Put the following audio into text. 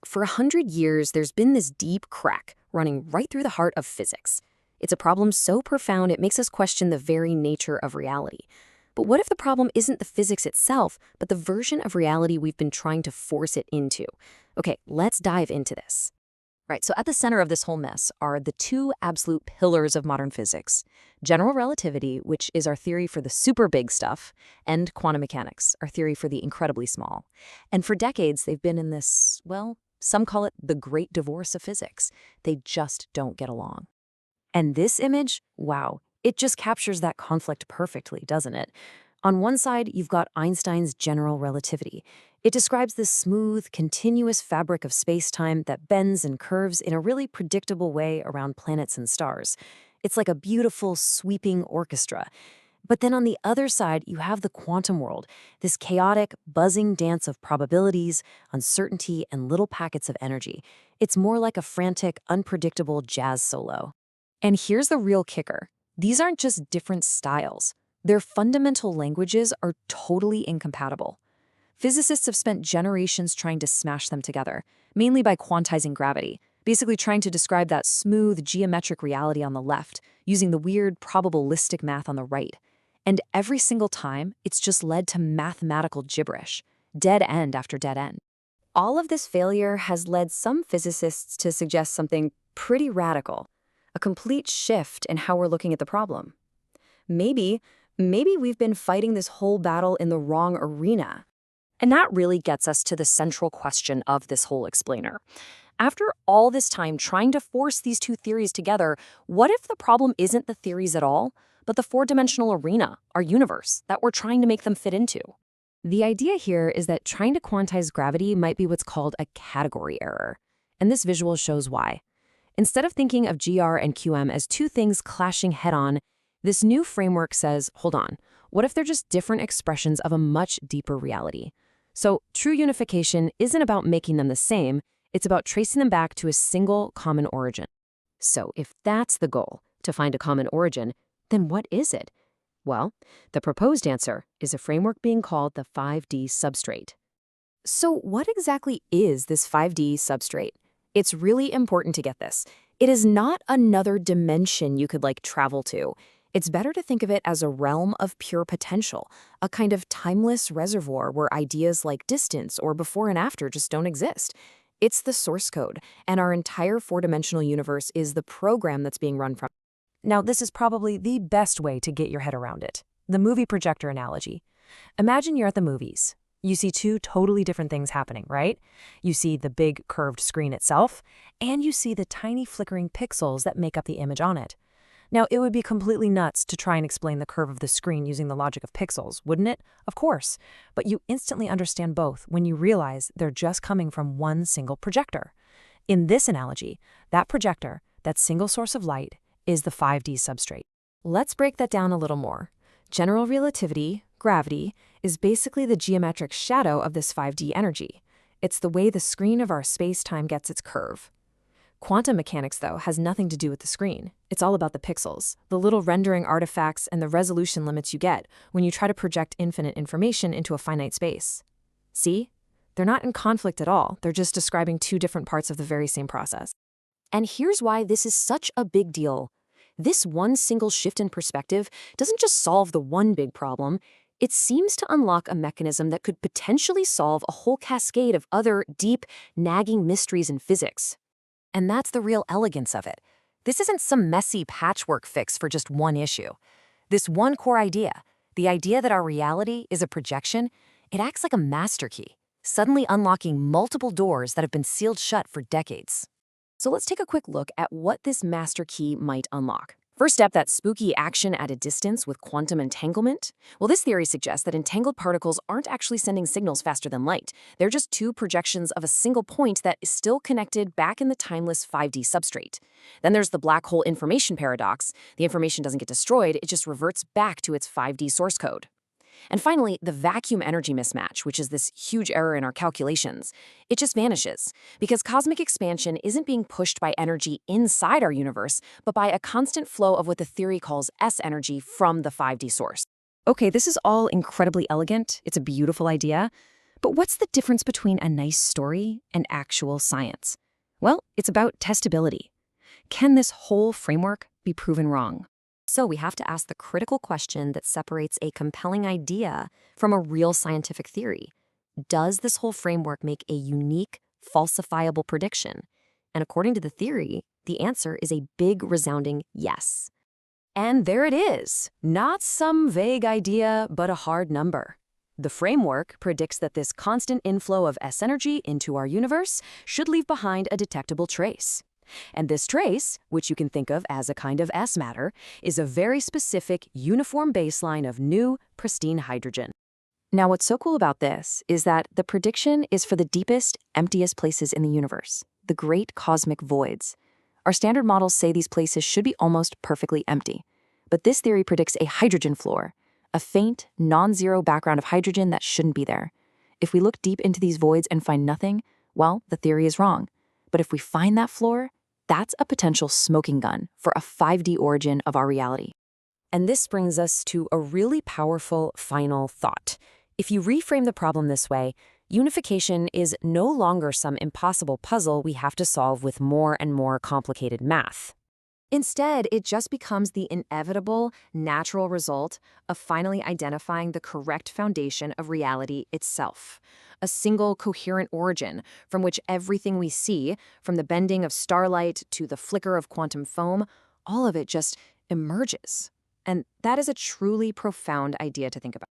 For 100 years, there's been this deep crack running right through the heart of physics. It's a problem so profound it makes us question the very nature of reality. But what if the problem isn't the physics itself, but the version of reality we've been trying to force it into? Okay, let's dive into this. Right, so at the center of this whole mess are the two absolute pillars of modern physics: general relativity, which is our theory for the super big stuff, and quantum mechanics, our theory for the incredibly small. And for decades, they've been in this, well, some call it the great divorce of physics. They just don't get along. And this image, wow, it just captures that conflict perfectly, doesn't it? On one side, you've got Einstein's general relativity. It describes this smooth, continuous fabric of space-time that bends and curves in a really predictable way around planets and stars. It's like a beautiful, sweeping orchestra. But then on the other side, you have the quantum world, this chaotic, buzzing dance of probabilities, uncertainty, and little packets of energy. It's more like a frantic, unpredictable jazz solo. And here's the real kicker. These aren't just different styles. Their fundamental languages are totally incompatible. Physicists have spent generations trying to smash them together, mainly by quantizing gravity, basically trying to describe that smooth, geometric reality on the left, using the weird, probabilistic math on the right. And every single time, it's just led to mathematical gibberish, dead end after dead end. All of this failure has led some physicists to suggest something pretty radical, a complete shift in how we're looking at the problem. Maybe we've been fighting this whole battle in the wrong arena. And that really gets us to the central question of this whole explainer. After all this time trying to force these two theories together, what if the problem isn't the theories at all, but the four-dimensional arena, our universe, that we're trying to make them fit into? The idea here is that trying to quantize gravity might be what's called a category error. And this visual shows why. Instead of thinking of GR and QM as two things clashing head-on, this new framework says, hold on, what if they're just different expressions of a much deeper reality? So true unification isn't about making them the same, it's about tracing them back to a single common origin. So if that's the goal, to find a common origin, then what is it? Well, the proposed answer is a framework being called the 5D substrate. So what exactly is this 5D substrate? It's really important to get this. It is not another dimension you could travel to. It's better to think of it as a realm of pure potential, a kind of timeless reservoir where ideas like distance or before and after just don't exist. It's the source code, and our entire four-dimensional universe is the program that's being run from. Now, this is probably the best way to get your head around it. The movie projector analogy. Imagine you're at the movies. You see two totally different things happening, right? You see the big curved screen itself, and you see the tiny flickering pixels that make up the image on it. Now, it would be completely nuts to try and explain the curve of the screen using the logic of pixels, wouldn't it? Of course. But you instantly understand both when you realize they're just coming from one single projector. In this analogy, that projector, that single source of light, is the 5D substrate. Let's break that down a little more. General relativity, gravity, is basically the geometric shadow of this 5D energy. It's the way the screen of our space-time gets its curve. Quantum mechanics, though, has nothing to do with the screen. It's all about the pixels, the little rendering artifacts and the resolution limits you get when you try to project infinite information into a finite space. See? They're not in conflict at all. They're just describing two different parts of the very same process. And here's why this is such a big deal. This one single shift in perspective doesn't just solve the one big problem. It seems to unlock a mechanism that could potentially solve a whole cascade of other deep, nagging mysteries in physics. And that's the real elegance of it. This isn't some messy patchwork fix for just one issue. This one core idea, the idea that our reality is a projection, it acts like a master key, suddenly unlocking multiple doors that have been sealed shut for decades. So let's take a quick look at what this master key might unlock. First step, that spooky action at a distance with quantum entanglement. Well, this theory suggests that entangled particles aren't actually sending signals faster than light. They're just two projections of a single point that is still connected back in the timeless 5D substrate. Then there's the black hole information paradox. The information doesn't get destroyed, it just reverts back to its 5D source code. And finally, the vacuum energy mismatch, which is this huge error in our calculations. It just vanishes, because cosmic expansion isn't being pushed by energy inside our universe, but by a constant flow of what the theory calls S energy from the 5D source. Okay, this is all incredibly elegant. It's a beautiful idea. But what's the difference between a nice story and actual science? Well, it's about testability. Can this whole framework be proven wrong? So we have to ask the critical question that separates a compelling idea from a real scientific theory. Does this whole framework make a unique, falsifiable prediction? And according to the theory, the answer is a big, resounding yes. And there it is. Not some vague idea, but a hard number. The framework predicts that this constant inflow of S energy into our universe should leave behind a detectable trace. And this trace, which you can think of as a kind of S matter, is a very specific, uniform baseline of new, pristine hydrogen. Now, what's so cool about this is that the prediction is for the deepest, emptiest places in the universe, the great cosmic voids. Our standard models say these places should be almost perfectly empty. But this theory predicts a hydrogen floor, a faint, non-zero background of hydrogen that shouldn't be there. If we look deep into these voids and find nothing, well, the theory is wrong. But if we find that floor, that's a potential smoking gun for a 5D origin of our reality. And this brings us to a really powerful final thought. If you reframe the problem this way, unification is no longer some impossible puzzle we have to solve with more and more complicated math. Instead, it just becomes the inevitable, natural result of finally identifying the correct foundation of reality itself. A single coherent origin from which everything we see, from the bending of starlight to the flicker of quantum foam, all of it just emerges. And that is a truly profound idea to think about.